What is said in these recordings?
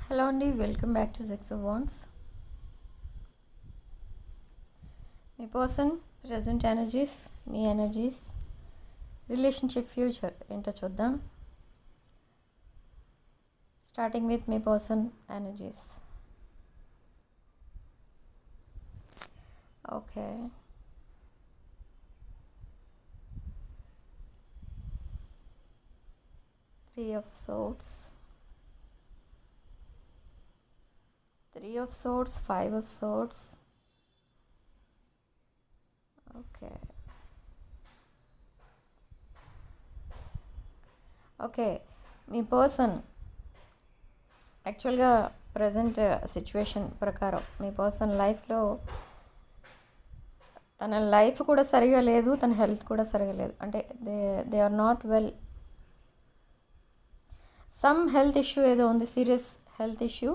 Hello అండి, welcome back to six of wands. Me person present energies, me energies, relationship future ఏంటో చూద్దాం. Starting with me person energies. Okay, three of swords, five of swords. Okay okay మీ person యాక్చువల్గా present situation ప్రకారం మీ person లైఫ్లో తన life కూడా సరిగా లేదు, తన హెల్త్ కూడా సరిగా లేదు. అంటే they are not well. Some health issue ఏదో ఉంది, సీరియస్ హెల్త్ ఇష్యూ.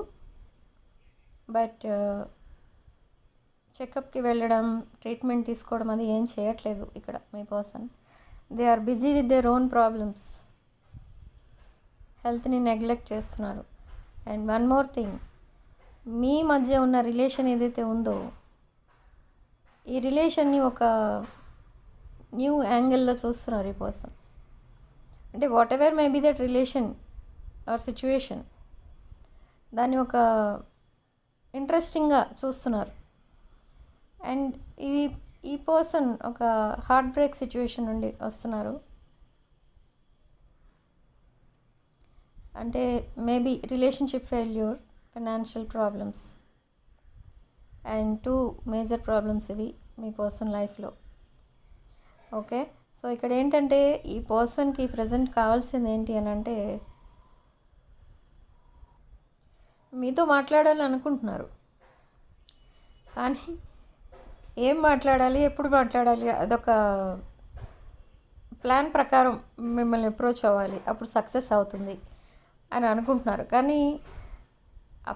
బట్ చెకప్కి వెళ్ళడం, ట్రీట్మెంట్ తీసుకోవడం అది ఏం చేయట్లేదు ఇక్కడ మీ person. They are busy with their own problems. హెల్త్ని నెగ్లెక్ట్ చేస్తున్నారు. అండ్ వన్ మోర్ థింగ్, మీ మధ్య ఉన్న రిలేషన్ ఏదైతే ఉందో ఈ రిలేషన్ని ఒక న్యూ యాంగిల్లో చూస్తున్నారు ఈ పర్సన్. అంటే whatever may be that relation or situation, దాన్ని ఒక ఇంట్రెస్టింగ్గా చూస్తున్నారు. అండ్ ఈ పర్సన్ ఒక హార్ట్ బ్రేక్ సిచ్యువేషన్ నుండి వస్తున్నారు. అంటే maybe relationship failure, financial problems and 2 major problems ఇవి మీ పర్సన్ లైఫ్లో. ఓకే, సో ఇక్కడ ఏంటంటే ఈ పర్సన్కి ప్రజెంట్ కావాల్సింది ఏంటి అని అంటే మీతో మాట్లాడాలి అనుకుంటున్నారు, కానీ ఏం మాట్లాడాలి, ఎప్పుడు మాట్లాడాలి, అదొక ప్లాన్ ప్రకారం మిమ్మల్ని అప్రోచ్ అవ్వాలి, అప్పుడు సక్సెస్ అవుతుంది అని అనుకుంటున్నారు. కానీ ఆ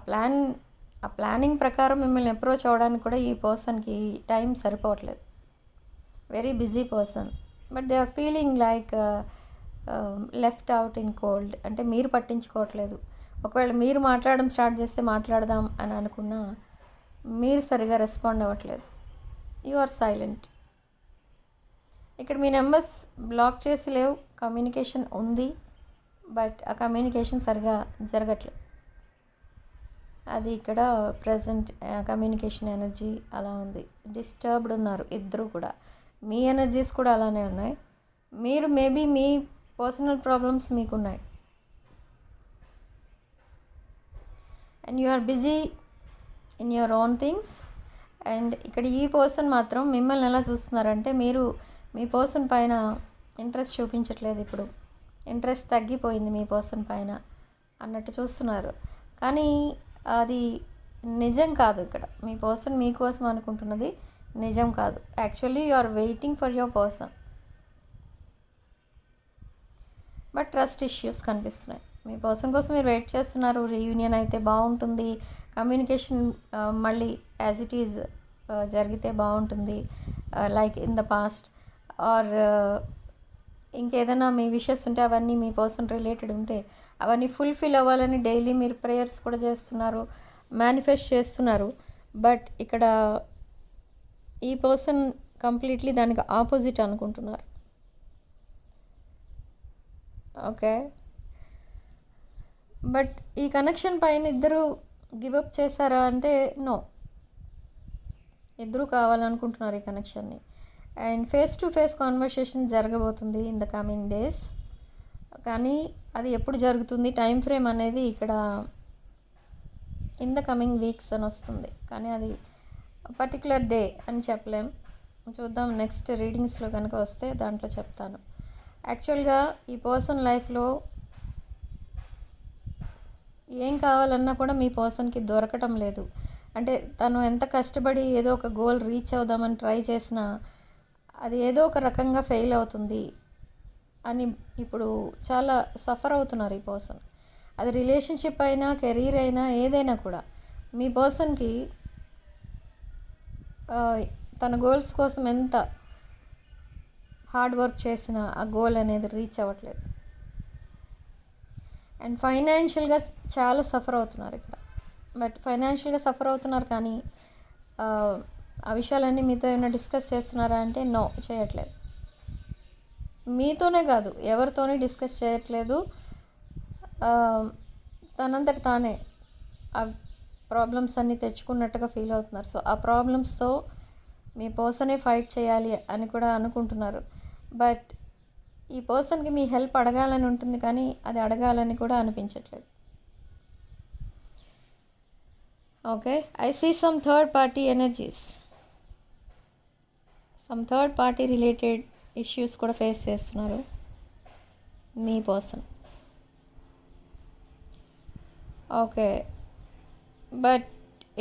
ప్లానింగ్ ప్రకారం మిమ్మల్ని అప్రోచ్ అవ్వడానికి కూడా ఈ పర్సన్కి టైం సరిపోవట్లేదు. Very busy person. But they are feeling like left out in cold. అంటే మీరు పట్టించుకోవట్లేదు. ఒకవేళ మీరు మాట్లాడడం స్టార్ట్ చేస్తే మాట్లాడదాం అని అనుకున్నా మీరు సరిగా రెస్పాండ్ అవ్వట్లేదు. You are silent. ఇక్కడ మీ నెంబర్స్ బ్లాక్ చేసి లేవు, కమ్యూనికేషన్ ఉంది. బట్ ఆ కమ్యూనికేషన్ సరిగా జరగట్లేదు. అది ఇక్కడ ప్రజెంట్ కమ్యూనికేషన్ ఎనర్జీ అలా ఉంది. డిస్టర్బ్డ్ ఉన్నారు ఇద్దరు కూడా. మీ ఎనర్జీస్ కూడా అలానే ఉన్నాయి. మీరు మేబీ మీ పర్సనల్ ప్రాబ్లమ్స్ మీకున్నాయి. And you are busy in your own things. And ఇక్కడ ఈ పర్సన్ మాత్రం మిమ్మల్ని ఎలా చూస్తున్నారంటే మీరు మీ పర్సన్ పైన ఇంట్రెస్ట్ చూపించట్లేదు. ఇప్పుడు ఇంట్రెస్ట్ తగ్గిపోయింది మీ పర్సన్ పైన అన్నట్టు చూస్తున్నారు. కానీ అది నిజం కాదు. ఇక్కడ మీ పర్సన్ మీకోసం అనుకుంటున్నది నిజం కాదు. Actually you are waiting for your person. But trust issues కనిపిస్తున్నాయి. మీ పర్సన్ కోసం మీరు వెయిట్ చేస్తున్నారు. రీయూనియన్ అయితే బాగుంటుంది, కమ్యూనికేషన్ మళ్ళీ యాజ్ ఇట్ ఈజ్ జరిగితే బాగుంటుంది, like in the past. Or ఇంకేదైనా మీ విషెస్ ఉంటే అవన్నీ మీ పర్సన్ రిలేటెడ్ ఉంటే అవన్నీ ఫుల్ఫిల్ అవ్వాలని డైలీ మీరు ప్రేయర్స్ కూడా చేస్తున్నారు, మేనిఫెస్ట్ చేస్తున్నారు. బట్ ఇక్కడ ఈ పర్సన్ కంప్లీట్లీ దానికి ఆపోజిట్ అనుకుంటున్నారు. ఓకే, బట్ ఈ కనెక్షన్ పైన ఇద్దరు గివప్ చేశారా అంటే నో, ఇద్దరు కావాలనుకుంటున్నారు ఈ కనెక్షన్ని. And face to face conversation జరగబోతుంది ఇన్ ద కమింగ్ డేస్. కానీ అది ఎప్పుడు జరుగుతుంది, టైం ఫ్రేమ్ అనేది ఇక్కడ ఇన్ ద కమింగ్ వీక్స్ అని వస్తుంది. కానీ అది పర్టికులర్ డే అని చెప్పలేం. చూద్దాం, నెక్స్ట్ రీడింగ్స్లో కనుక వస్తే దాంట్లో చెప్తాను. యాక్చువల్గా ఈ పర్సన్ లైఫ్లో ఏం కావాలన్నా కూడా మీ పర్సన్కి దొరకటం లేదు. అంటే తను ఎంత కష్టపడి ఏదో ఒక గోల్ రీచ్ అవుదామని ట్రై చేసినా అది ఏదో ఒక రకంగా ఫెయిల్ అవుతుంది అని ఇప్పుడు చాలా సఫర్ అవుతున్నారు ఈ పర్సన్. అది రిలేషన్షిప్ అయినా, కెరీర్ అయినా, ఏదైనా కూడా మీ పర్సన్కి తన గోల్స్ కోసం ఎంత హార్డ్ వర్క్ చేసినా ఆ గోల్ అనేది రీచ్ అవ్వట్లేదు. అండ్ ఫైనాన్షియల్గా చాలా సఫర్ అవుతున్నారు ఇక్కడ. బట్ ఫైనాన్షియల్గా సఫర్ అవుతున్నారు కానీ ఆ విషయాలన్నీ మీతో ఏమైనా డిస్కస్ చేస్తున్నారా అంటే నో, చేయట్లేదు. మీతోనే కాదు, ఎవరితోనే డిస్కస్ చేయట్లేదు. తనంతట తానే ఆ ప్రాబ్లమ్స్ అన్నీ తెచ్చుకున్నట్టుగా ఫీల్ అవుతున్నారు. సో ఆ ప్రాబ్లమ్స్తో మీ పర్సనే ఫైట్ చేయాలి అని కూడా అనుకుంటున్నారు. బట్ ఈ పర్సన్కి మీ హెల్ప్ అడగాలని ఉంటుంది కానీ అది అడగాలని కూడా అనిపించట్లేదు. Okay, I see some third party energies. Some third party related issues కూడా ఫేస్ చేస్తున్నారు మీ పర్సన్. ఓకే, బట్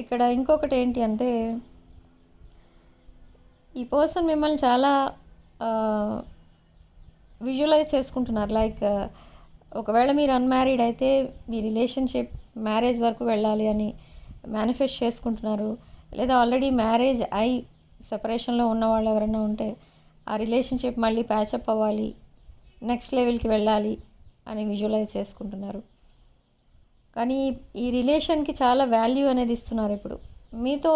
ఇక్కడ ఇంకొకటి ఏంటి అంటే ఈ పర్సన్ మిమ్మల్ని చాలా విజువలైజ్ చేసుకుంటున్నారు. లైక్ ఒకవేళ మీరు అన్మ్యారీడ్ అయితే మీ రిలేషన్షిప్ మ్యారేజ్ వరకు వెళ్ళాలి అని మేనిఫెస్ట్ చేసుకుంటున్నారు. లేదా ఆల్రెడీ మ్యారేజ్ అయి సెపరేషన్లో ఉన్న వాళ్ళు ఎవరైనా ఉంటే ఆ రిలేషన్షిప్ మళ్ళీ ప్యాచప్ అవ్వాలి, నెక్స్ట్ లెవెల్కి వెళ్ళాలి అని విజువలైజ్ చేసుకుంటున్నారు. కానీ ఈ రిలేషన్కి చాలా వాల్యూ అనేది ఇస్తున్నారు. ఇప్పుడు మీతో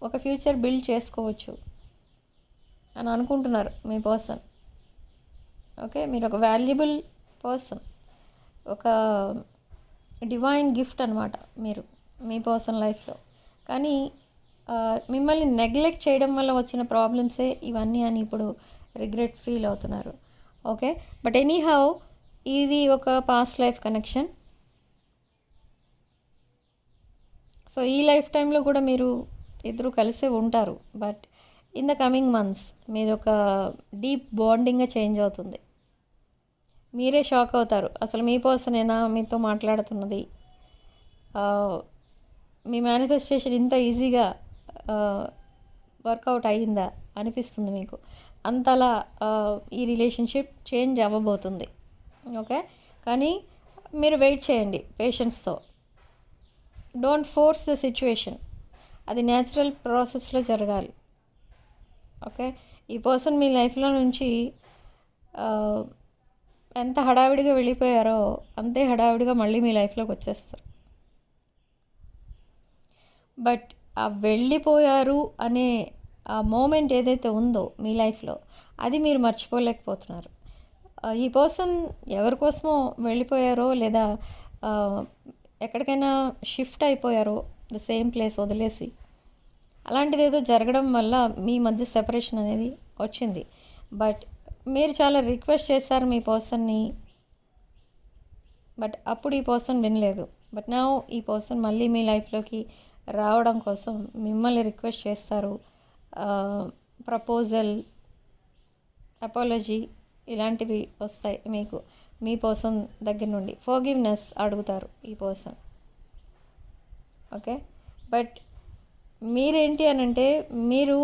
ఒక ఫ్యూచర్ బిల్డ్ చేసుకోవచ్చు అని అనుకుంటున్నారు మీ పర్సన్. ఓకే, మీరు ఒక వాల్యుబుల్ పర్సన్, ఒక డివైన్ గిఫ్ట్ అనమాట మీరు మీ పర్సన్ లైఫ్లో. కానీ మిమ్మల్ని నెగ్లెక్ట్ చేయడం వల్ల వచ్చిన ప్రాబ్లమ్సే ఇవన్నీ అని ఇప్పుడు రిగ్రెట్ ఫీల్ అవుతున్నారు. ఓకే, బట్ ఎనీహౌ ఇది ఒక పాస్ట్ లైఫ్ కనెక్షన్. సో ఈ లైఫ్ టైంలో కూడా మీరు ఇద్దరు కలిసే ఉంటారు. But in the coming months మీరు ఒక డీప్ బాండింగ్గా చేంజ్ అవుతుంది. మీరే షాక్ అవుతారు, అసలు మీ పర్సనేనా మీతో మాట్లాడుతున్నది, మీ మేనిఫెస్టేషన్ ఇంత ఈజీగా వర్కౌట్ అయ్యిందా అనిపిస్తుంది మీకు. అంతలా ఈ రిలేషన్షిప్ చేంజ్ అవ్వబోతుంది. ఓకే, కానీ మీరు వెయిట్ చేయండి పేషెన్స్తో. డోంట్ ఫోర్స్ ద సిచ్యువేషన్, అది న్యాచురల్ ప్రాసెస్లో జరగాలి. ఓకే, ఈ పర్సన్ మీ లైఫ్లో నుంచి ఎంత హడావిడిగా వెళ్ళిపోయారో అంతే హడావిడిగా మళ్ళీ మీ లైఫ్లోకి వచ్చేస్తారు. బట్ ఆ వెళ్ళిపోయారు అనే ఆ మూమెంట్ ఏదైతే ఉందో మీ లైఫ్లో అది మీరు మర్చిపోలేకపోతున్నారు. ఈ పర్సన్ ఎవరి కోసమో వెళ్ళిపోయారో లేదా ఎక్కడికైనా షిఫ్ట్ అయిపోయారో ద సేమ్ ప్లేస్ వదిలేసి, అలాంటిది ఏదో జరగడం వల్ల మీ మధ్య సెపరేషన్ అనేది వచ్చింది. బట్ మీరు చాలా రిక్వెస్ట్ చేశారు మీ పర్సన్ని, బట్ అప్పుడు ఈ పర్సన్ వినలేదు. బట్ నౌ ఈ పర్సన్ మళ్ళీ మీ లైఫ్లోకి రావడం కోసం మిమ్మల్ని రిక్వెస్ట్ చేస్తారు. ప్రపోజల్, అపాలజీ ఇలాంటివి వస్తాయి మీకు మీ పర్సన్ దగ్గర నుండి. ఫర్గివ్నెస్ అడుగుతారు ఈ పర్సన్. ఓకే, బట్ మీరేంటి అని అంటే మీరు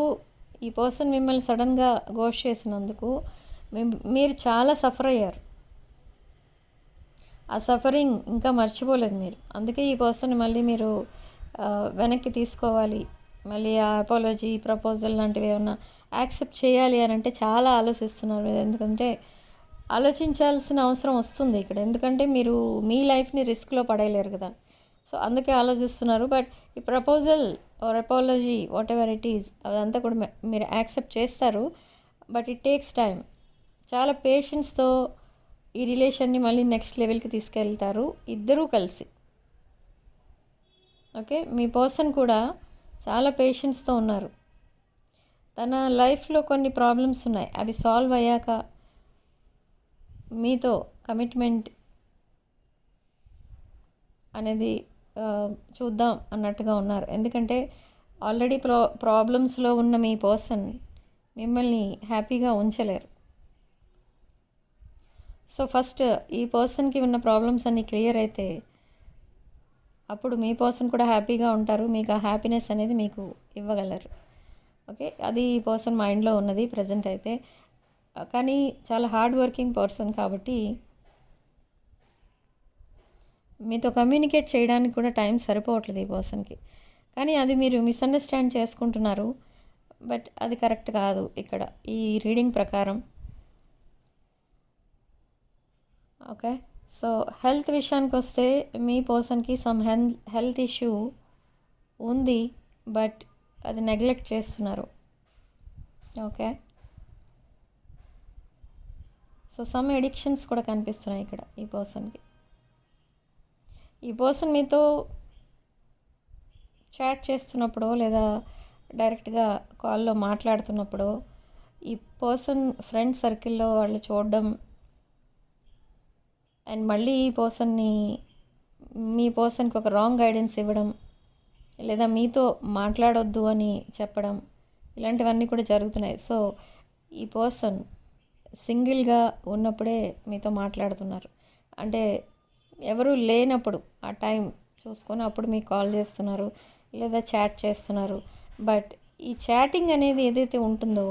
ఈ పర్సన్ మిమ్మల్ని సడన్గా గోస్ట్ చేసినందుకు మీరు చాలా సఫర్ అయ్యారు. ఆ సఫరింగ్ ఇంకా మర్చిపోలేదు మీరు. అందుకే ఈ పర్సన్ మళ్ళీ మీరు వెనక్కి తీసుకోవాలి, మళ్ళీ ఆ అపాలజీ, ప్రపోజల్ లాంటివి ఏమన్నా యాక్సెప్ట్ చేయాలి అని అంటే చాలా ఆలోచిస్తున్నారు. ఎందుకంటే ఆలోచించాల్సిన అవసరం వస్తుంది ఇక్కడ. ఎందుకంటే మీరు మీ లైఫ్ని రిస్క్లో పడేయలేరు కదా. సో అందుకే ఆలోచిస్తున్నారు. బట్ ఈ proposal or apology whatever it is అదంతా కూడా మీరు యాక్సెప్ట్ చేస్తారు. But it takes time. చాలా పేషెన్స్తో ఈ రిలేషన్ని మళ్ళీ నెక్స్ట్ లెవెల్కి తీసుకెళ్తారు ఇద్దరూ కలిసి. ఓకే, మీ పర్సన్ కూడా చాలా పేషెన్స్తో ఉన్నారు. తన లైఫ్లో కొన్ని ప్రాబ్లమ్స్ ఉన్నాయి, అవి సాల్వ్ అయ్యాక మీతో కమిట్మెంట్ అనేది చూద్దాం అన్నట్టుగా ఉన్నారు. ఎందుకంటే ఆల్రెడీ ప్రాబ్లమ్స్లో ఉన్న మీ పర్సన్ మిమ్మల్ని హ్యాపీగా ఉంచలేరు. సో ఫస్ట్ ఈ పర్సన్కి ఉన్న ప్రాబ్లమ్స్ అన్నీ క్లియర్ అయితే అప్పుడు మీ పర్సన్ కూడా హ్యాపీగా ఉంటారు. మీకు ఆ హ్యాపీనెస్ అనేది మీకు ఇవ్వగలరు. ఓకే, అది ఈ పర్సన్ మైండ్లో ఉన్నది ప్రజెంట్ అయితే. కానీ చాలా హార్డ్ వర్కింగ్ పర్సన్ కాబట్టి మీతో కమ్యూనికేట్ చేయడానికి కూడా టైం సరిపోవట్లేదు ఈ పర్సన్కి. కానీ అది మీరు మిస్అండర్స్టాండ్ చేసుకుంటున్నారు. బట్ అది కరెక్ట్ కాదు ఇక్కడ ఈ రీడింగ్ ప్రకారం. ఓకే, సో హెల్త్ విషయానికి వస్తే మీ పర్సన్కి సమ్ హెల్త్ ఇష్యూ ఉంది, బట్ అది నెగ్లెక్ట్ చేస్తున్నారు. ఓకే, సో సమ్ ఎడిక్షన్స్ కూడా కనిపిస్తున్నాయి ఇక్కడ ఈ పర్సన్కి. ఈ పర్సన్ మీతో చాట్ చేస్తున్నప్పుడు లేదా డైరెక్ట్గా కాల్లో మాట్లాడుతున్నప్పుడు ఈ పర్సన్ ఫ్రెండ్ సర్కిల్లో వాళ్ళు చూడడం అండ్ మళ్ళీ ఈ పర్సన్ని మీ పర్సన్కి ఒక రాంగ్ గైడెన్స్ ఇవ్వడం లేదా మీతో మాట్లాడొద్దు అని చెప్పడం, ఇలాంటివన్నీ కూడా జరుగుతున్నాయి. సో ఈ పర్సన్ సింగిల్గా ఉన్నప్పుడే మీతో మాట్లాడుతున్నారు, అంటే ఎవరు లేనప్పుడు ఆ టైం చూసుకొని అప్పుడు మీకు కాల్ చేస్తున్నారు లేదా చాట్ చేస్తున్నారు. బట్ ఈ చాటింగ్ అనేది ఏదైతే ఉంటుందో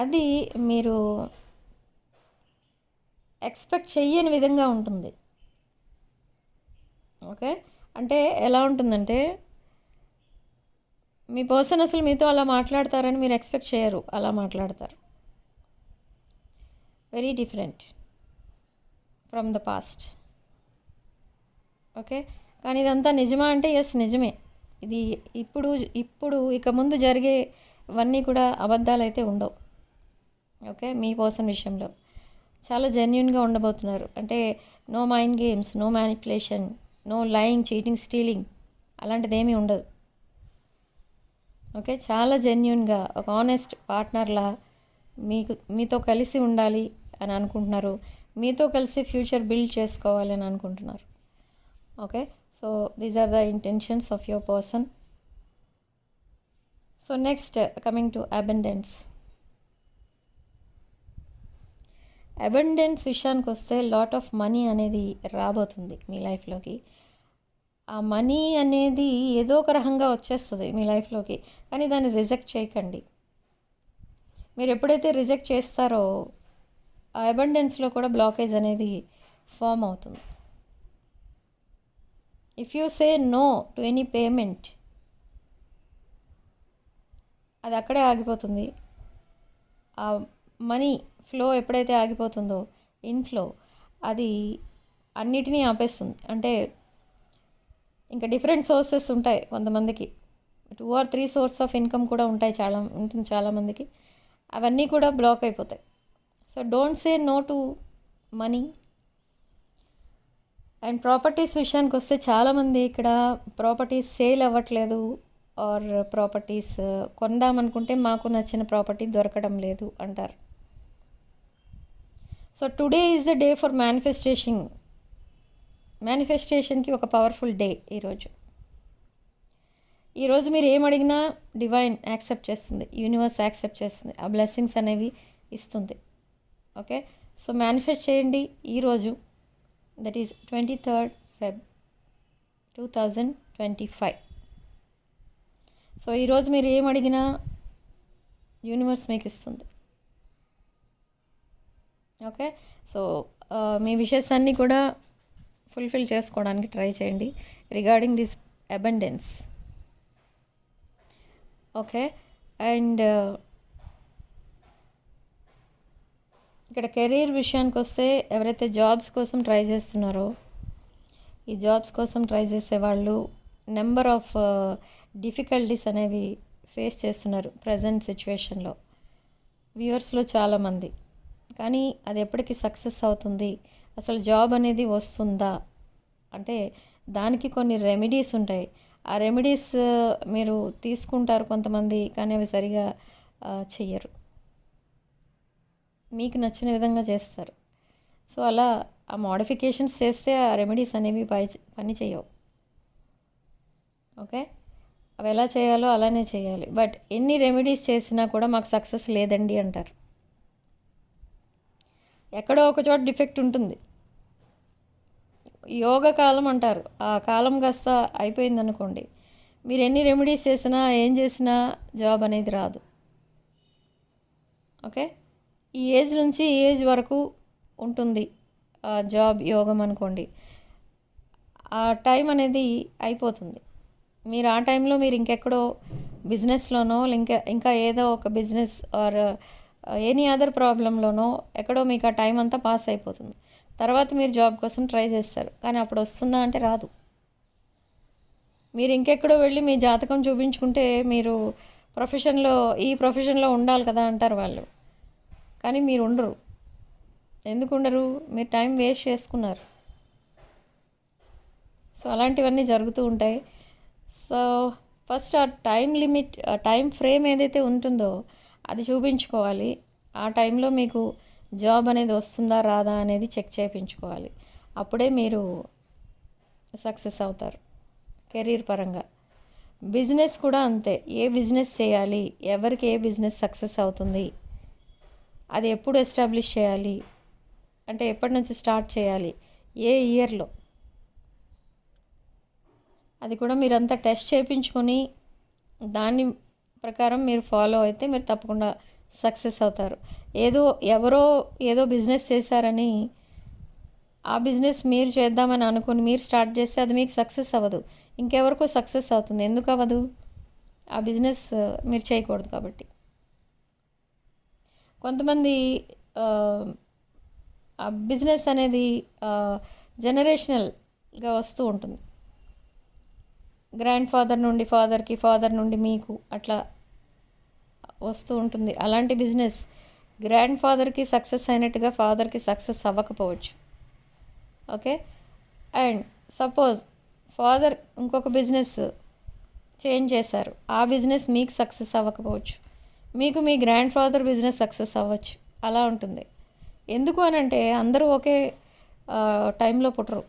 అది మీరు ఎక్స్పెక్ట్ చెయ్యని విధంగా ఉంటుంది. ఓకే, అంటే ఎలా ఉంటుందంటే మీ పర్సన్ అసలు మీతో అలా మాట్లాడతారని మీరు ఎక్స్పెక్ట్ చేయరు, అలా మాట్లాడతారు. Very different from the past. Okay, కానీ ఇదంతా నిజమా అంటే ఎస్ నిజమే. ఇది ఇప్పుడు ఇక ముందు జరిగేవన్నీ కూడా అబద్ధాలు అయితే ఉండవు. ఓకే, మీ పర్సన్ విషయంలో చాలా జెన్యున్గా ఉండబోతున్నారు. అంటే no mind games, no manipulation, no lying, cheating, stealing అలాంటిది ఏమీ ఉండదు. ఓకే, చాలా జెన్యున్గా ఒక ఆనెస్ట్ పార్ట్నర్లా మీతో కలిసి ఉండాలి అని అనుకుంటున్నారు, మీతో కలిసి ఫ్యూచర్ బిల్డ్ చేసుకోవాలి అని అనుకుంటున్నారు. Okay, so these are the intentions of your person. So next coming to abundance. Abundance విషయానికి వస్తే లాట్ ఆఫ్ మనీ అనేది రాబోతుంది మీ లైఫ్లోకి. ఆ మనీ అనేది ఏదో ఒక రకంగా వచ్చేస్తుంది మీ లైఫ్లోకి, కానీ దాన్ని రిజెక్ట్ చేయకండి. మీరు ఎప్పుడైతే రిజెక్ట్ చేస్తారో ఆ అబండెన్స్లో కూడా బ్లాకేజ్ అనేది ఫామ్ అవుతుంది. If you say no to any payment, అది అక్కడే ఆగిపోతుంది. ఆ మనీ ఫ్లో ఎప్పుడైతే ఆగిపోతుందో ఇన్ఫ్లో, అది అన్నిటినీ ఆపేస్తుంది. అంటే ఇంకా డిఫరెంట్ సోర్సెస్ ఉంటాయి కొంతమందికి, 2 or 3 సోర్స్ ఆఫ్ ఇన్కమ్ కూడా ఉంటాయి, ఉంటుంది చాలామందికి. అవన్నీ కూడా బ్లాక్ అయిపోతాయి. So don't say no to money. And properties విషయానికి వస్తే చాలామంది ఇక్కడ ప్రాపర్టీస్ సేల్ అవ్వట్లేదు, ఆర్ ప్రాపర్టీస్ కొందామనుకుంటే మాకు నచ్చిన ప్రాపర్టీ దొరకడం లేదు అంటారు. So today is the day for మేనిఫెస్టేషన్కి ఒక పవర్ఫుల్ డే ఈరోజు మీరు ఏమడిగినా డివైన్ యాక్సెప్ట్ చేస్తుంది, యూనివర్స్ యాక్సెప్ట్ చేస్తుంది, ఆ బ్లెస్సింగ్స్ అనేవి ఇస్తుంది. ఓకే, సో మేనిఫెస్ట్ చేయండి ఈరోజు, that is 23rd Feb 2025. So ఈరోజు మీరు ఏమడిగినా యూనివర్స్ మీకు ఇస్తుంది. ఓకే, సో మీ విషెస్ అన్నీ కూడా ఫుల్ఫిల్ చేసుకోవడానికి ట్రై చేయండి regarding this abundance. Okay, and ఇక్కడ కెరీర్ విషయానికి వస్తే ఎవరైతే జాబ్స్ కోసం ట్రై చేస్తున్నారో, ఈ జాబ్స్ కోసం ట్రై చేసేవాళ్ళు నెంబర్ ఆఫ్ డిఫికల్టీస్ అనేవి ఫేస్ చేస్తున్నారు ప్రజెంట్ సిచ్యువేషన్లో వ్యూవర్స్లో చాలామంది. కానీ అది ఎప్పటికీ సక్సెస్ అవుతుంది, అసలు జాబ్ అనేది వస్తుందా అంటే దానికి కొన్ని రెమెడీస్ ఉంటాయి. ఆ రెమెడీస్ మీరు తీసుకుంటారు కొంతమంది, కానీ అవి సరిగా చెయ్యరు, మీకు నచ్చిన విధంగా చేస్తారు. సో అలా ఆ మోడిఫికేషన్స్ చేస్తే ఆ రెమెడీస్ అనేవి పని చేయవు. ఓకే, అవి ఎలా చేయాలో అలానే చేయాలి. బట్ ఎన్ని రెమెడీస్ చేసినా కూడా మాకు సక్సెస్ లేదండి అంటారు. ఎక్కడో ఒక చోట డిఫెక్ట్ ఉంటుంది. యోగ కాలం అంటారు, ఆ కాలం కాస్త అయిపోయిందనుకోండి, మీరు ఎన్ని రెమెడీస్ చేసినా ఏం చేసినా జాబ్ అనేది రాదు. ఓకే, ఈ ఏజ్ నుంచి ఈ ఏజ్ వరకు ఉంటుంది జాబ్ యోగం అనుకోండి. ఆ టైం అనేది అయిపోతుంది. మీరు ఆ టైంలో మీరు ఇంకెక్కడో బిజినెస్లోనో ఇంకా ఏదో ఒక బిజినెస్ ఆర్ ఎనీ అదర్ ప్రాబ్లంలోనో ఎక్కడో మీకు ఆ టైం అంతా పాస్ అయిపోతుంది. తర్వాత మీరు జాబ్ కోసం ట్రై చేస్తారు, కానీ అప్పుడు వస్తుందా అంటే రాదు. మీరు ఇంకెక్కడో వెళ్ళి మీ జాతకం చూపించుకుంటే మీరు ఈ ప్రొఫెషన్లో ఉండాలి కదా అంటారు వాళ్ళు, కానీ మీరు ఉండరు. ఎందుకు ఉండరు? మీరు టైం వేస్ట్ చేసుకున్నారు. సో అలాంటివన్నీ జరుగుతూ ఉంటాయి. సో ఫస్ట్ ఆ టైం లిమిట్, ఆ టైం ఫ్రేమ్ ఏదైతే ఉంటుందో అది చూపించుకోవాలి. ఆ టైంలో మీకు జాబ్ అనేది వస్తుందా రాదా అనేది చెక్ చేయించుకోవాలి. అప్పుడే మీరు సక్సెస్ అవుతారు కెరీర్ పరంగా. బిజినెస్ కూడా అంతే. ఏ బిజినెస్ చేయాలి, ఎవరికి ఏ బిజినెస్ సక్సెస్ అవుతుంది, అది ఎప్పుడు ఎస్టాబ్లిష్ చేయాలి అంటే ఎప్పటి నుంచి స్టార్ట్ చేయాలి, ఏ ఇయర్లో, అది కూడా మీరంతా టెస్ట్ చేయించుకొని దాని ప్రకారం మీరు ఫాలో అయితే మీరు తప్పకుండా సక్సెస్ అవుతారు. ఎవరో ఏదో బిజినెస్ చేశారని ఆ బిజినెస్ మీరు చేద్దామని అనుకుని మీరు స్టార్ట్ చేస్తే అది మీకు సక్సెస్ అవ్వదు, ఇంకెవరికో సక్సెస్ అవుతుంది. ఎందుకు అవ్వదు? ఆ బిజినెస్ మీరు చేయకూడదు కాబట్టి. కొంతమంది ఆ బిజినెస్ అనేది జనరేషనల్గా వస్తూ ఉంటుంది. గ్రాండ్ ఫాదర్ నుండి ఫాదర్కి, ఫాదర్ నుండి మీకు అట్లా వస్తూ ఉంటుంది. అలాంటి బిజినెస్ గ్రాండ్ ఫాదర్కి సక్సెస్ అయినట్టుగా ఫాదర్కి సక్సెస్ అవ్వకపోవచ్చు. ఓకే. అండ్ సపోజ్ ఫాదర్ ఇంకొక బిజినెస్ చేంజ్ చేశారు, ఆ బిజినెస్ మీకు సక్సెస్ అవ్వకపోవచ్చు, మీకు మీ గ్రాండ్ ఫాదర్ బిజినెస్ సక్సెస్ అవ్వచ్చు. అలా ఉంటుంది. ఎందుకు అని అంటే అందరూ ఒకే టైంలో పుట్టరు.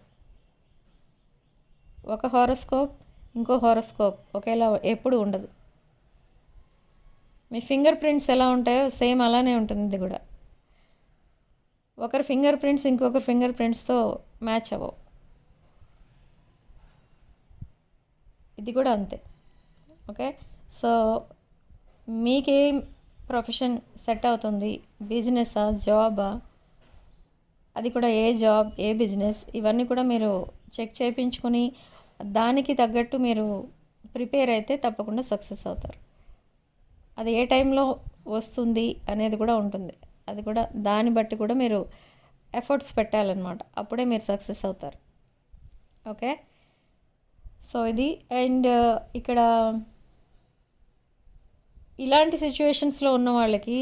ఒక హారోస్కోప్ ఇంకో హారోస్కోప్ ఒకేలా ఎప్పుడు ఉండదు. మీ ఫింగర్ ప్రింట్స్ ఎలా ఉంటాయో సేమ్ అలానే ఉంటుంది ఇది కూడా. ఒకరి ఫింగర్ ప్రింట్స్ ఇంకొకరి ఫింగర్ ప్రింట్స్తో మ్యాచ్ అవ్వవు. ఇది కూడా అంతే. ఓకే. సో మీకేం ప్రొఫెషన్ సెట్ అవుతుంది, బిజినెసా జాబా, అది కూడా ఏ జాబ్ ఏ బిజినెస్, ఇవన్నీ కూడా మీరు చెక్ చేయించుకొని దానికి తగ్గట్టు మీరు ప్రిపేర్ అయితే తప్పకుండా సక్సెస్ అవుతారు. అది ఏ టైంలో వస్తుంది అనేది కూడా ఉంటుంది. అది కూడా దాన్ని బట్టి కూడా మీరు ఎఫర్ట్స్ పెట్టాలన్నమాట. అప్పుడే మీరు సక్సెస్ అవుతారు. ఓకే. సో ఇది. అండ్ ఇక్కడ ఇలాంటి సిచ్యువేషన్స్లో ఉన్న వాళ్ళకి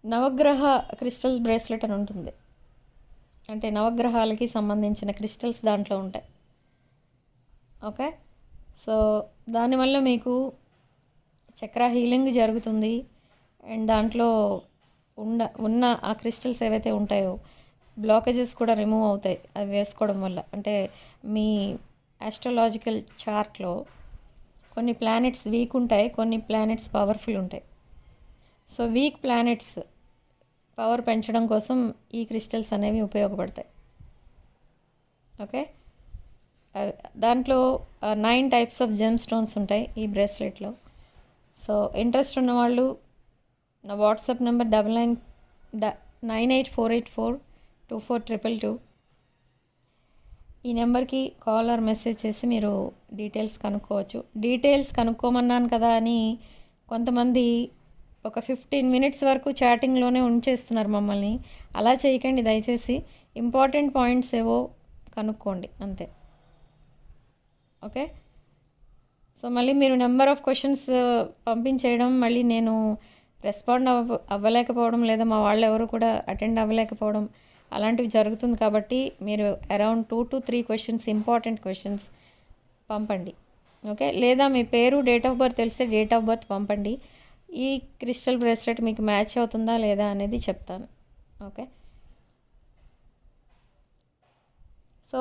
నవగ్రహ క్రిస్టల్ బ్రేస్లెట్ అని ఉంటుంది. అంటే నవగ్రహాలకి సంబంధించిన క్రిస్టల్స్ దాంట్లో ఉంటాయి. ఓకే. సో దానివల్ల మీకు చక్ర హీలింగ్ జరుగుతుంది. అండ్ దాంట్లో ఉన్న ఆ క్రిస్టల్స్ ఏవైతే ఉంటాయో బ్లాకేజెస్ కూడా రిమూవ్ అవుతాయి అవి వేసుకోవడం వల్ల. అంటే మీ ఆస్ట్రాలాజికల్ చార్ట్లో కొన్ని ప్లానెట్స్ వీక్ ఉంటాయి, కొన్ని ప్లానెట్స్ పవర్ఫుల్ ఉంటాయి. సో వీక్ ప్లానెట్స్ పవర్ పెంచడం కోసం ఈ క్రిస్టల్స్ అనేవి ఉపయోగపడతాయి. ఓకే. దాంట్లో 9 టైప్స్ ఆఫ్ జెమ్ స్టోన్స్ ఉంటాయి ఈ బ్రేస్లెట్లో. సో ఇంట్రెస్ట్ ఉన్నవాళ్ళు నా వాట్సాప్ నెంబర్ 98484242222 ఈ నెంబర్కి కాల్ ఆర్ మెసేజ్ చేసి మీరు డీటెయిల్స్ కనుక్కోవచ్చు. డీటెయిల్స్ కనుక్కోమన్నాను కదా అని కొంతమంది ఒక 15 మినిట్స్ వరకు చాటింగ్లోనే ఉంచేస్తున్నారు మమ్మల్ని. అలా చేయకండి దయచేసి. ఇంపార్టెంట్ పాయింట్స్ ఏవో కనుక్కోండి అంతే. ఓకే. సో మళ్ళీ మీరు నెంబర్ ఆఫ్ క్వశ్చన్స్ పంపించేయడం, మళ్ళీ నేను రెస్పాండ్ అవ్వలేకపోవడం, లేదా మా వాళ్ళు ఎవరు కూడా అటెండ్ అవ్వలేకపోవడం అలాంటివి జరుగుతుంది. కాబట్టి మీరు around 2 to 3 questions, important questions పంపండి. ఓకే. లేదా మీ పేరు, డేట్ ఆఫ్ బర్త్ తెలిస్తే డేట్ ఆఫ్ బర్త్ పంపండి. ఈ క్రిస్టల్ బ్రేస్లెట్ మీకు మ్యాచ్ అవుతుందా లేదా అనేది చెప్తాను. ఓకే. సో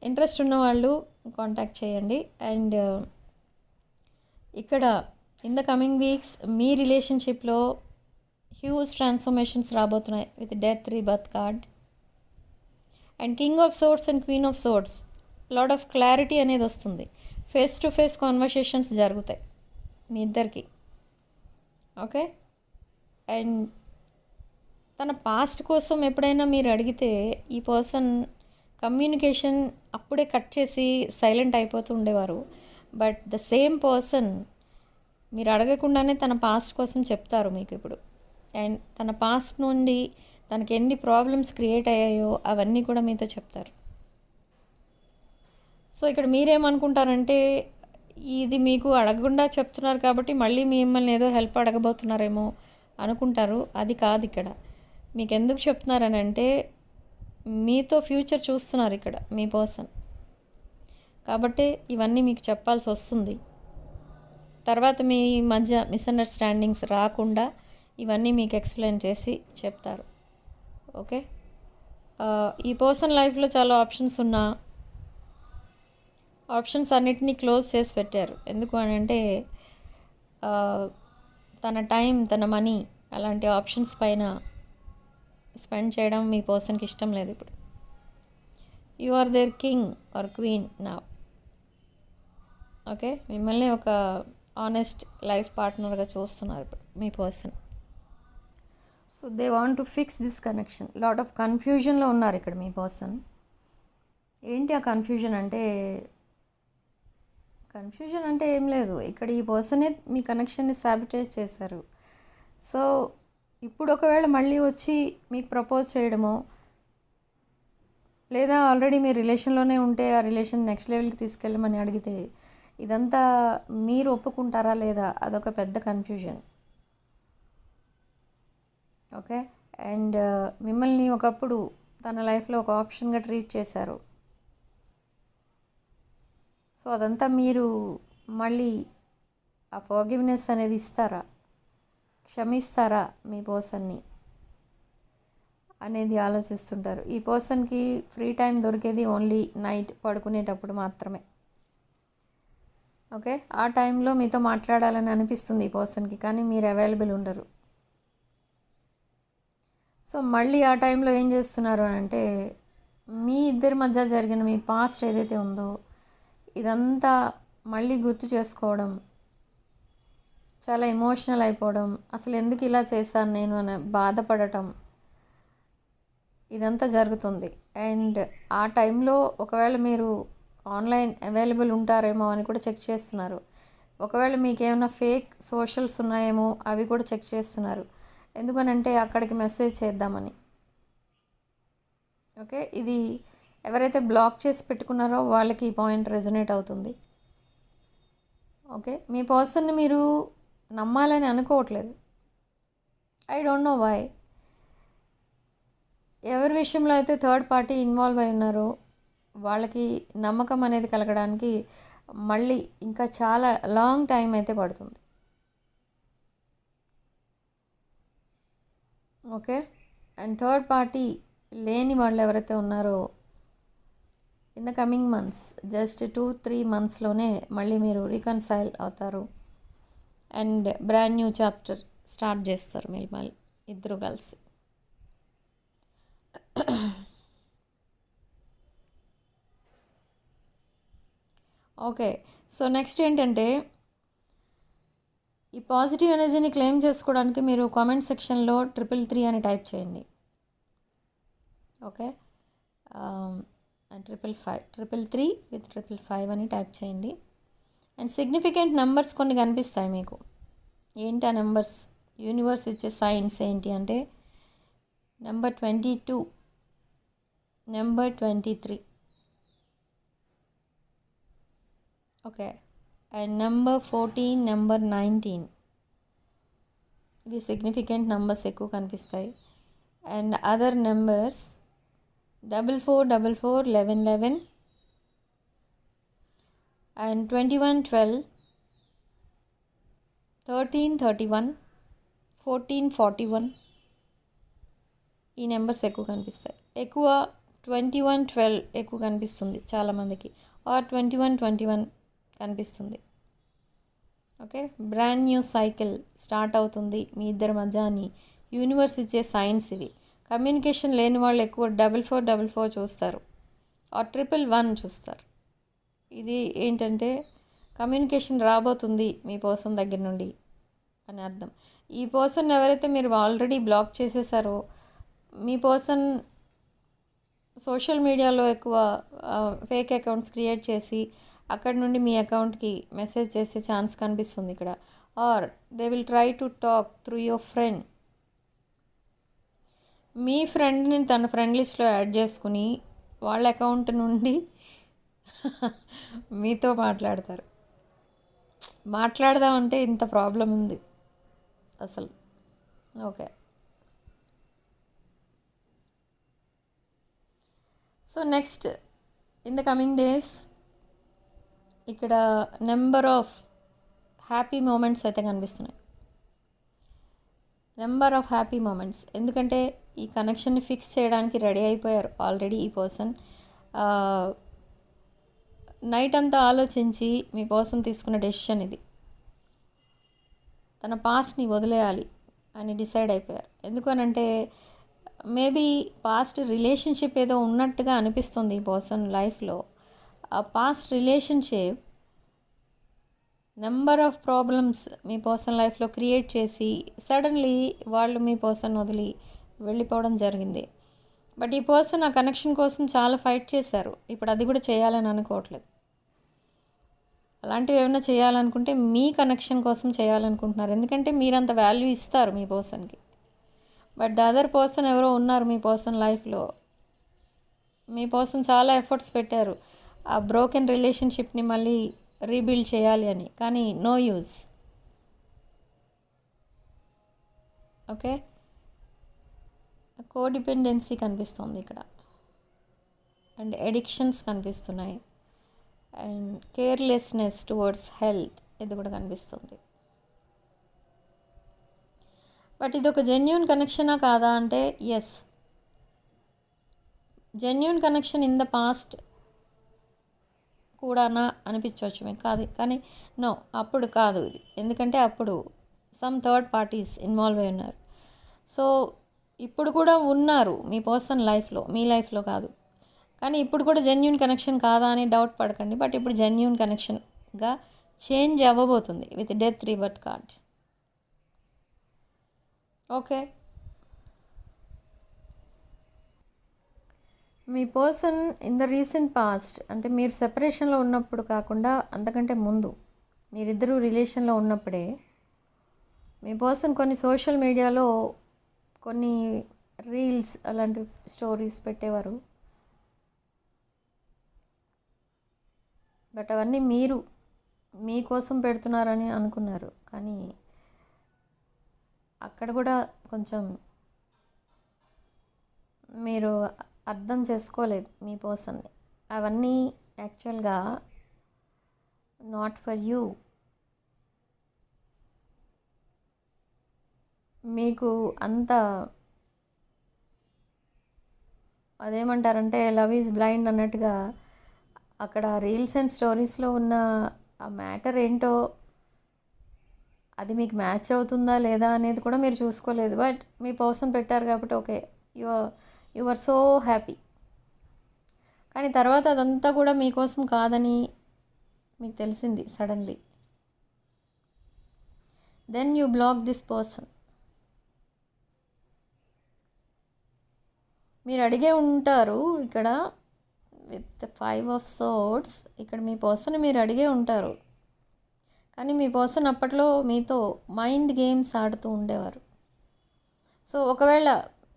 ఇంట్రెస్ట్ ఉన్న వాళ్ళు కాంటాక్ట్ చేయండి. అండ్ ఇక్కడ ఇన్ ద కమింగ్ వీక్స్ మీ రిలేషన్షిప్లో హ్యూజ్ ట్రాన్స్ఫర్మేషన్స్ రాబోతున్నాయి with death rebirth card and king of swords and queen of swords. Lot of clarity అనేది వస్తుంది. ఫేస్ టు ఫేస్ కాన్వర్సేషన్స్ జరుగుతాయి మీ ఇద్దరికి. ఓకే. అండ్ తన పాస్ట్ కోసం ఎప్పుడైనా మీరు అడిగితే ఈ పర్సన్ కమ్యూనికేషన్ అప్పుడే కట్ చేసి సైలెంట్ అయిపోతూ ఉండేవారు. బట్ ద సేమ్ పర్సన్ మీరు అడగకుండానే తన పాస్ట్ కోసం చెప్తారు మీకు ఇప్పుడు. అండ్ తన పాస్ట్ నుండి తనకి ఎన్ని ప్రాబ్లమ్స్ క్రియేట్ అయ్యాయో అవన్నీ కూడా మీతో చెప్తారు. సో ఇక్కడ మీరేమనుకుంటారంటే ఇది మీకు అడగకుండా చెప్తున్నారు కాబట్టి మళ్ళీ మిమ్మల్ని ఏదో హెల్ప్ అడగబోతున్నారేమో అనుకుంటారు. అది కాదు. ఇక్కడ మీకు ఎందుకు చెప్తున్నారని అంటే మీతో ఫ్యూచర్ చూస్తున్నారు ఇక్కడ మీ పర్సన్, కాబట్టి ఇవన్నీ మీకు చెప్పాల్సి వస్తుంది. తర్వాత మీ మధ్య మిస్అండర్స్టాండింగ్స్ రాకుండా ఇవన్నీ మీకు ఎక్స్ప్లెయిన్ చేసి చెప్తారు. ఓకే, ఈ పర్సన్ లైఫ్లో చాలా ఆప్షన్స్ ఉన్నా ఆప్షన్స్ అన్నిటినీ క్లోజ్ చేసి పెట్టారు. ఎందుకు అని అంటే తన టైం, తన మనీ అలాంటి ఆప్షన్స్ పైన స్పెండ్ చేయడం మీ పర్సన్కి ఇష్టం లేదు. ఇప్పుడు you are their king or queen now. Okay, మిమ్మల్ని ఒక ఆనెస్ట్ లైఫ్ పార్ట్నర్గా చూస్తున్నారు ఇప్పుడు మీ పర్సన్. So they want to fix this connection. Lot of కన్ఫ్యూజన్లో ఉన్నారు ఇక్కడ మీ పర్సన్. ఏంటి ఆ కన్ఫ్యూజన్ అంటే ఏం లేదు. ఇక్కడ ఈ పర్సనే మీ కనెక్షన్ని సాబిటైజ్ చేశారు. సో ఇప్పుడు ఒకవేళ మళ్ళీ వచ్చి మీకు ప్రపోజ్ చేయడమో, లేదా ఆల్రెడీ మీ రిలేషన్లోనే ఉంటే ఆ రిలేషన్ నెక్స్ట్ లెవెల్కి తీసుకెళ్ళమని అడిగితే ఇదంతా మీరు ఒప్పుకుంటారా లేదా, అదొక పెద్ద కన్ఫ్యూజన్. ఓకే, అండ్ మిమ్మల్ని ఒకప్పుడు తన లైఫ్లో ఒక ఆప్షన్గా ట్రీట్ చేశారు. సో అదంతా మీరు మళ్ళీ ఆ ఫర్గివ్నెస్ అనేది ఇస్తారా, క్షమిస్తారా మీ పర్సన్ని అనేది ఆలోచిస్తుంటారు. ఈ పర్సన్కి ఫ్రీ టైం దొరికేది ఓన్లీ నైట్ పడుకునేటప్పుడు మాత్రమే. ఓకే, ఆ టైంలో మీతో మాట్లాడాలని అనిపిస్తుంది ఈ పర్సన్కి, కానీ మీరు అవైలబుల్ ఉండరు. సో మళ్ళీ ఆ టైంలో ఏం చేస్తున్నారు అని అంటే మీ ఇద్దరి మధ్య జరిగిన మీ పాస్ట్ ఏదైతే ఉందో ఇదంతా మళ్ళీ గుర్తు చేసుకోవడం, చాలా ఎమోషనల్ అయిపోవడం, అసలు ఎందుకు ఇలా చేశాను నేను అని బాధపడటం, ఇదంతా జరుగుతుంది. అండ్ ఆ టైంలో ఒకవేళ మీరు ఆన్లైన్ అవైలబుల్ ఉంటారేమో అని కూడా చెక్ చేస్తున్నారు. ఒకవేళ మీకు ఏమైనా ఫేక్ సోషల్స్ ఉన్నాయేమో అవి కూడా చెక్ చేస్తున్నారు. ఎందుకనంటే అక్కడికి మెసేజ్ చేద్దామని. ఓకే, ఇది ఎవరైతే బ్లాక్ చేసి పెట్టుకున్నారో వాళ్ళకి ఈ పాయింట్ రెజొనేట్ అవుతుంది. ఓకే, మీ పర్సన్ని మీరు నమ్మాలని అనుకోవట్లేదు. I don't know why. ఎవరి విషయంలో అయితే థర్డ్ పార్టీ ఇన్వాల్వ్ అయి ఉన్నారో వాళ్ళకి నమ్మకం అనేది కలగడానికి మళ్ళీ ఇంకా చాలా లాంగ్ టైం అయితే పడుతుంది. ఓకే, అండ్ థర్డ్ పార్టీ లేని వాళ్ళు ఎవరైతే ఉన్నారో in the coming months, just 2-3 మంత్స్లోనే మళ్ళీ మీరు రీకన్సైల్ అవుతారు and brand new chapter start చేస్తారు మీరు మళ్ళీ ఇద్దరు కలిసి. ఓకే, సో నెక్స్ట్ ఏంటంటే ఈ పాజిటివ్ ఎనర్జీని క్లెయిమ్ చేసుకోవడానికి మీరు కామెంట్ సెక్షన్లో 333 అని టైప్ చేయండి. ఓకే, అండ్ 555 విత్ 555 అని టైప్ చేయండి. అండ్ సిగ్నిఫికెంట్ నెంబర్స్ కొన్ని కనిపిస్తాయి మీకు. ఏంటి ఆ నెంబర్స్? యూనివర్స్ ఇచ్చే సైన్స్ ఏంటి అంటే number 22, number 23. Okay, and number 14, number 19. ఇవి సిగ్నిఫికెంట్ నెంబర్స్ ఎక్కువ కనిపిస్తాయి. And other numbers 4444, 1111 and 2112, 1331, 1441. ఈ నెంబర్స్ ఎక్కువ కనిపిస్తాయి. ఎక్కువ 2112 ఎక్కువ కనిపిస్తుంది చాలామందికి, ఆర్ 2121 కనిపిస్తుంది. Okay, brand new cycle start అవుతుంది మీ ఇద్దరి మధ్య అని యూనివర్స్ ఇచ్చే సైన్స్ ఇవి. కమ్యూనికేషన్ లేని వాళ్ళు ఎక్కువ 4444 చూస్తారు, ఆర్ 111 చూస్తారు. ఇది ఏంటంటే కమ్యూనికేషన్ రాబోతుంది మీ పర్సన్ దగ్గర నుండి అని అర్థం. ఈ పర్సన్ ఎవరైతే మీరు ఆల్రెడీ బ్లాక్ చేసేసారో మీ పర్సన్ సోషల్ మీడియాలో ఎక్కువ ఫేక్ అకౌంట్స్ క్రియేట్ చేసి అక్కడ నుండి మీ అకౌంట్కి మెసేజ్ చేసే ఛాన్స్ కనిపిస్తుంది ఇక్కడ. Or they will try to talk through your friend. మీ ఫ్రెండ్ని తన ఫ్రెండ్ లిస్ట్లో యాడ్ చేసుకుని వాళ్ళ అకౌంట్ నుండి మీతో మాట్లాడతారు. మాట్లాడదామంటే ఇంత ప్రాబ్లం ఉంది అసలు. Okay, so next in the coming days ఇక్కడ నెంబర్ ఆఫ్ హ్యాపీ మూమెంట్స్ అయితే కనిపిస్తున్నాయి. నెంబర్ ఆఫ్ హ్యాపీ మూమెంట్స్, ఎందుకంటే ఈ కనెక్షన్ని ఫిక్స్ చేయడానికి రెడీ అయిపోయారు ఆల్రెడీ ఈ పర్సన్. నైట్ అంతా ఆలోచించి మీ పర్సన్ తీసుకున్న డెసిషన్ ఇది. తన పాస్ట్ని వదిలేయాలి అని డిసైడ్ అయిపోయారు. ఎందుకనంటే మేబీ పాస్ట్ రిలేషన్షిప్ ఏదో ఉన్నట్టుగా అనిపిస్తుంది ఈ పర్సన్ లైఫ్లో. ఆ past relationship number of problems me person లైఫ్లో క్రియేట్ చేసి సడన్లీ వాళ్ళు మీ పర్సన్ వదిలి వెళ్ళిపోవడం జరిగింది. బట్ ఈ పర్సన్ ఆ కనెక్షన్ కోసం చాలా ఫైట్ చేశారు. ఇప్పుడు అది కూడా చేయాలని అనుకోవట్లేదు. అలాంటివి ఏమైనా చేయాలనుకుంటే మీ కనెక్షన్ కోసం చేయాలనుకుంటున్నారు, ఎందుకంటే మీరంత వాల్యూ ఇస్తారు మీ పర్సన్కి. బట్ ద అదర్ పర్సన్ ఎవరో ఉన్నారు మీ పర్సన్ లైఫ్లో. మీ పర్సన్ చాలా ఎఫర్ట్స్ పెట్టారు ఆ బ్రోకెన్ రిలేషన్షిప్ని మళ్ళీ రీబిల్డ్ చేయాలి అని, కానీ నో యూజ్. ఓకే, కోడిపెండెన్సీ కనిపిస్తుంది ఇక్కడ, అండ్ ఎడిక్షన్స్ కనిపిస్తున్నాయి, అండ్ కేర్లెస్నెస్ టువర్డ్స్ హెల్త్ ఇది కూడా కనిపిస్తుంది. బట్ ఇది ఒక జెన్యూన్ కనెక్షనా కాదా అంటే yes, genuine connection in the past కూడానా అనిపించవచ్చు మీకు, కాదు కానీ నో అప్పుడు కాదు ఇది, ఎందుకంటే అప్పుడు సమ్ థర్డ్ పార్టీస్ ఇన్వాల్వ్ అయి ఉన్నారు. సో ఇప్పుడు కూడా ఉన్నారు మీ పర్సన్ లైఫ్లో, మీ లైఫ్లో కాదు. కానీ ఇప్పుడు కూడా జెన్యూన్ కనెక్షన్ కాదా అని డౌట్ పడకండి. బట్ ఇప్పుడు జెన్యూన్ కనెక్షన్గా చేంజ్ అవ్వబోతుంది with death rebirth card. Okay, మీ person in the recent past అంటే మీరు సెపరేషన్లో ఉన్నప్పుడు కాకుండా అంతకంటే ముందు మీరిద్దరూ రిలేషన్లో ఉన్నప్పుడే మీ పర్సన్ కొన్ని సోషల్ మీడియాలో కొన్ని రీల్స్ అలాంటి స్టోరీస్ పెట్టేవారు. బట్ అవన్నీ మీరు మీకోసం పెడుతున్నారని అనుకున్నారు, కానీ అక్కడ కూడా కొంచెం మీరు అర్థం చేసుకోలేదు మీ పర్సన్ని. అవన్నీ యాక్చువల్గా నాట్ ఫర్ యూ. మీకు అంత అదేమంటారంటే లవ్ ఈజ్ బ్లైండ్ అన్నట్టుగా అక్కడ రీల్స్ అండ్ స్టోరీస్లో ఉన్న ఆ మ్యాటర్ ఏంటో అది మీకు మ్యాచ్ అవుతుందా లేదా అనేది కూడా మీరు చూసుకోలేదు. బట్ మీ పర్సన్ పెట్టారు కాబట్టి okay, you are so happy. కానీ తర్వాత అదంతా కూడా మీకోసం కాదని మీకు తెలిసింది suddenly. Then you block this person. మీరు అడిగే ఉంటారు ఇక్కడ విత్ 5 of swords. ఇక్కడ మీ పర్సన్ మీరు అడిగే ఉంటారు, కానీ మీ పర్సన్ అప్పట్లో మీతో మైండ్ గేమ్స్ ఆడుతూ ఉండేవారు. సో ఒకవేళ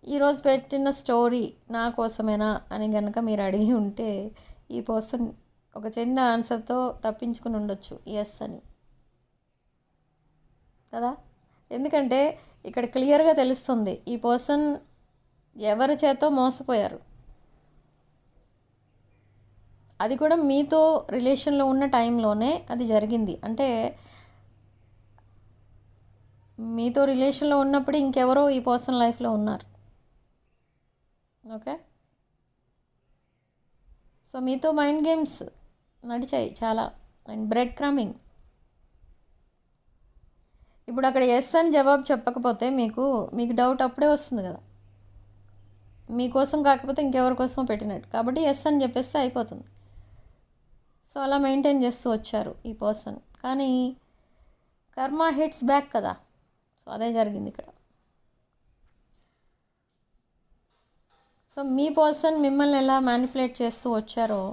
ఈరోజు పెట్టిన స్టోరీ నా కోసమేనా అని కనుక మీరు అడిగి ఉంటే ఈ పర్సన్ ఒక చిన్న ఆన్సర్తో తప్పించుకుని ఉండొచ్చు, ఎస్ అని కదా. ఎందుకంటే ఇక్కడ క్లియర్గా తెలుస్తుంది ఈ పర్సన్ ఎవరి చేతో మోసపోయారు. అది కూడా మీతో రిలేషన్లో ఉన్న టైంలోనే అది జరిగింది. అంటే మీతో రిలేషన్లో ఉన్నప్పుడు ఇంకెవరో ఈ పర్సన్ లైఫ్లో ఉన్నారు. ఓకే, సో మీతో మైండ్ గేమ్స్ నడిచాయి చాలా, అండ్ బ్రెడ్ క్రమింగ్. ఇప్పుడు అక్కడ ఎస్ అని జవాబు చెప్పకపోతే మీకు డౌట్ అప్పుడే వస్తుంది కదా, మీకోసం కాకపోతే ఇంకెవరి కోసం పెట్టినట్టు. కాబట్టి ఎస్ అని చెప్పేస్తే అయిపోతుంది. సో అలా మెయింటైన్ చేస్తూ వచ్చారు ఈ పర్సన్, కానీ కర్మ హిట్స్ బ్యాక్ కదా. సో అదే జరిగింది ఇక్కడ. సో మీ పర్సన్ మిమ్మల్ని ఎలా మ్యానిపులేట్ చేస్తూ వచ్చారో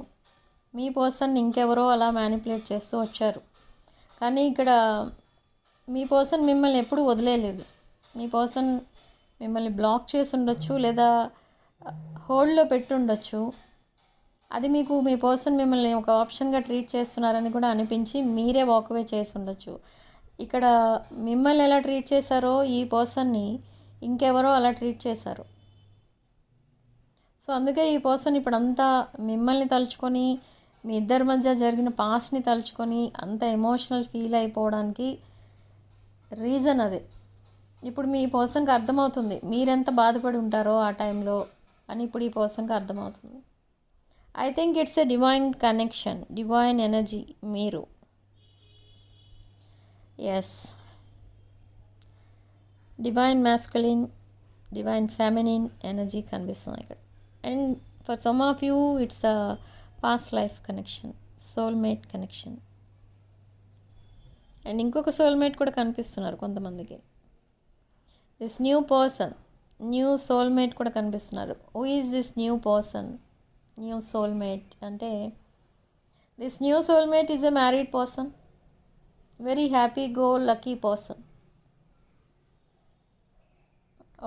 మీ పర్సన్ ఇంకెవరో అలా మ్యానిపులేట్ చేస్తూ వచ్చారు. కానీ ఇక్కడ మీ పర్సన్ మిమ్మల్ని ఎప్పుడూ వదిలేయలేదు. మీ పర్సన్ మిమ్మల్ని బ్లాక్ చేసి ఉండొచ్చు, లేదా హోల్డ్లో పెట్టి ఉండొచ్చు. అది మీకు మీ పర్సన్ మిమ్మల్ని ఒక ఆప్షన్గా ట్రీట్ చేస్తున్నారని కూడా అనిపించి మీరే వాక్అవే చేసి ఉండొచ్చు. ఇక్కడ మిమ్మల్ని ఎలా ట్రీట్ చేశారో ఈ పర్సన్ని ఇంకెవరో అలా ట్రీట్ చేశారు. సో అందుకే ఈ పర్సన్ ఇప్పుడంతా మిమ్మల్ని తలుచుకొని, మీ ఇద్దరి మధ్య జరిగిన పాస్ట్ని తలుచుకొని అంత ఎమోషనల్ ఫీల్ అయిపోవడానికి రీజన్ అదే. ఇప్పుడు మీ పర్సన్కి అర్థమవుతుంది మీరెంత బాధపడి ఉంటారో ఆ టైంలో అని ఇప్పుడు ఈ పర్సన్కి అర్థమవుతుంది. I think it's a divine connection, divine energy మీరు. Yes, divine masculine, divine feminine energy కనిపిస్తుంది ఇక్కడ. And for some of you it's a past life connection, soulmate connection. And ఇంకొక సోల్మేట్ కూడా కనిపిస్తున్నారు కొంతమందికి. This new person, new soulmate కూడా కనిపిస్తున్నారు. Who is this new person, new soulmate అంటే this new soulmate is a married person, very happy go lucky person.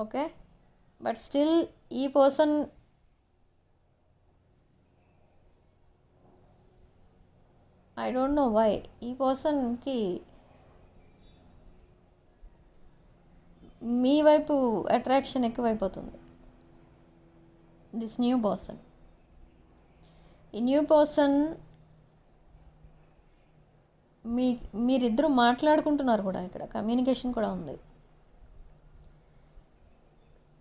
Okay, but still ఈ person I don't know why ఈ పర్సన్కి మీ వైపు attraction ఎక్కువైపోతుంది. This new person, ఈ new person మీరిద్దరూ మాట్లాడుకుంటున్నారు కూడా, ఇక్కడ కమ్యూనికేషన్ కూడా ఉంది.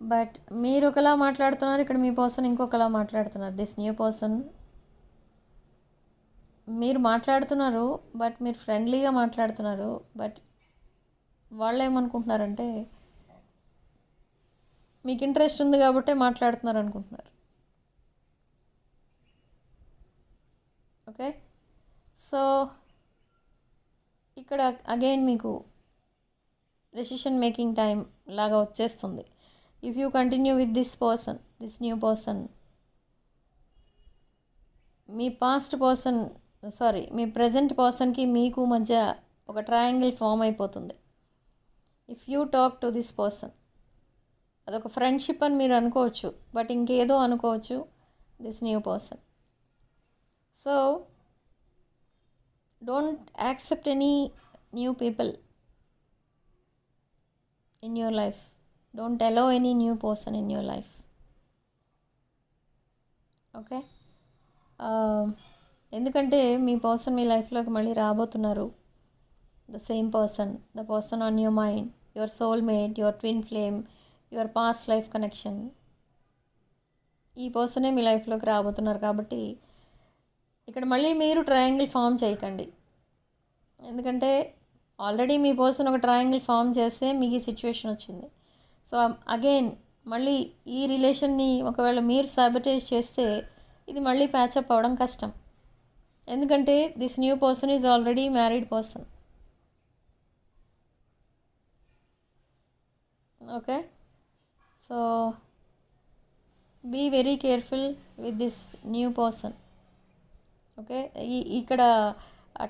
బట్ మీరు ఒకలా మాట్లాడుతున్నారు, ఇక్కడ మీ పర్సన్ ఇంకొకలా మాట్లాడుతున్నారు. దిస్ న్యూ పర్సన్ మీరు మాట్లాడుతున్నారు, బట్ మీరు ఫ్రెండ్లీగా మాట్లాడుతున్నారు. బట్ వాళ్ళు ఏమనుకుంటున్నారంటే మీకు ఇంట్రెస్ట్ ఉంది కాబట్టే మాట్లాడుతున్నారు అనుకుంటున్నారు. ఓకే, సో ఇక్కడ అగైన్ మీకు డెసిషన్ మేకింగ్ టైం లాగా వచ్చేస్తుంది. If you continue with this person, this new person, me past person me present పర్సన్కి మీకు మధ్య ఒక ట్రయాంగిల్ ఫామ్ అయిపోతుంది. If you talk to this person, అదొక ఫ్రెండ్షిప్ అని మీరు అనుకోవచ్చు, బట్ ఇంకేదో అనుకోవచ్చు. This new person, so don't accept any new people in your life. Don't allow any new person in your life. Okay, ఎందుకంటే మీ person మీ లైఫ్లోకి మళ్ళీ రాబోతున్నారు. The same person, the person on your mind, your soulmate, your twin flame, your past life connection. ఈ పర్సనే మీ లైఫ్లోకి రాబోతున్నారు. కాబట్టి ఇక్కడ మళ్ళీ మీరు ట్రయాంగిల్ ఫామ్ చేయకండి. ఎందుకంటే ఆల్రెడీ మీ పర్సన్ ఒక ట్రయాంగిల్ ఫామ్ చేస్తే మీకు ఈ సిచ్యువేషన్ వచ్చింది. సో అగైన్ మళ్ళీ ఈ రిలేషన్ని ఒకవేళ మీరు సాబిటేజ్ చేస్తే ఇది మళ్ళీ ప్యాచప్ అవ్వడం కష్టం. ఎందుకంటే this new person is already married person. Okay, so be very careful with this new person. Okay, ఇక్కడ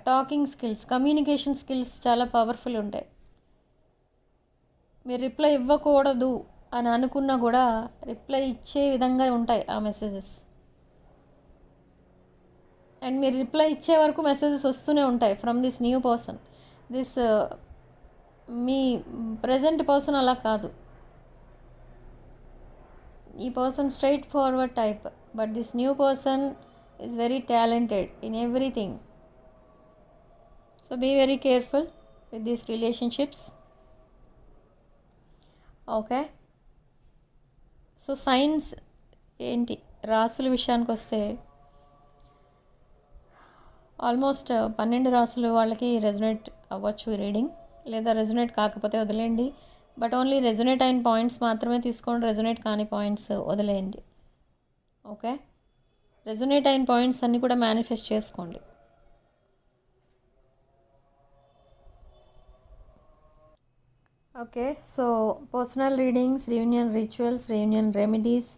టాకింగ్ స్కిల్స్, కమ్యూనికేషన్ స్కిల్స్ చాలా పవర్ఫుల్ ఉంటాయి. మీరు రిప్లై ఇవ్వకూడదు అని అనుకున్నా కూడా రిప్లై ఇచ్చే విధంగా ఉంటాయి ఆ మెసేజెస్. అండ్ మీరు రిప్లై ఇచ్చే వరకు మెసేజెస్ వస్తూనే ఉంటాయి from this new person. This మీ ప్రజెంట్ పర్సన్ అలా కాదు. ఈ person straightforward type, but this new person is very talented in everything. So be very careful with these relationships. Okay, so signs ఏంటి, రాసుల విషయానికి వస్తే ఆల్మోస్ట్ 12 రాసులు వాళ్ళకి రెజొనేట్ అవ్వచ్చు ఈ రీడింగ్, లేదా రెజొనేట్ కాకపోతే వదిలేయండి. బట్ ఓన్లీ రెజొనేట్ అయిన పాయింట్స్ మాత్రమే తీసుకోండి, రెజొనేట్ కాని పాయింట్స్ వదిలేయండి. ఓకే, రెజొనేట్ అయిన పాయింట్స్ అన్నీ కూడా మేనిఫెస్ట్ చేసుకోండి. Okay, so personal readings, reunion rituals, reunion remedies,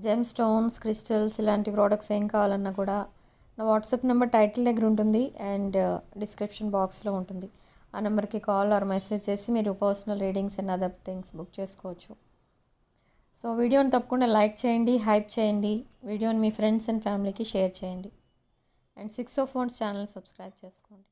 gem stones, crystals ఇలాంటి ప్రోడక్ట్స్ ఏం కావాలన్నా కూడా నా వాట్సాప్ నెంబర్ టైటిల్ దగ్గర ఉంటుంది అండ్ డిస్క్రిప్షన్ బాక్స్లో ఉంటుంది. ఆ నెంబర్కి కాల్ ఆర్ మెసేజ్ చేసి మీరు personal readings and other things book చేసుకోవచ్చు. సో వీడియోని తప్పకుండా లైక్ చేయండి, హైప్ చేయండి, వీడియోని మీ ఫ్రెండ్స్ అండ్ ఫ్యామిలీకి షేర్ చేయండి, and 6 of Wands channel subscribe చేసుకోండి.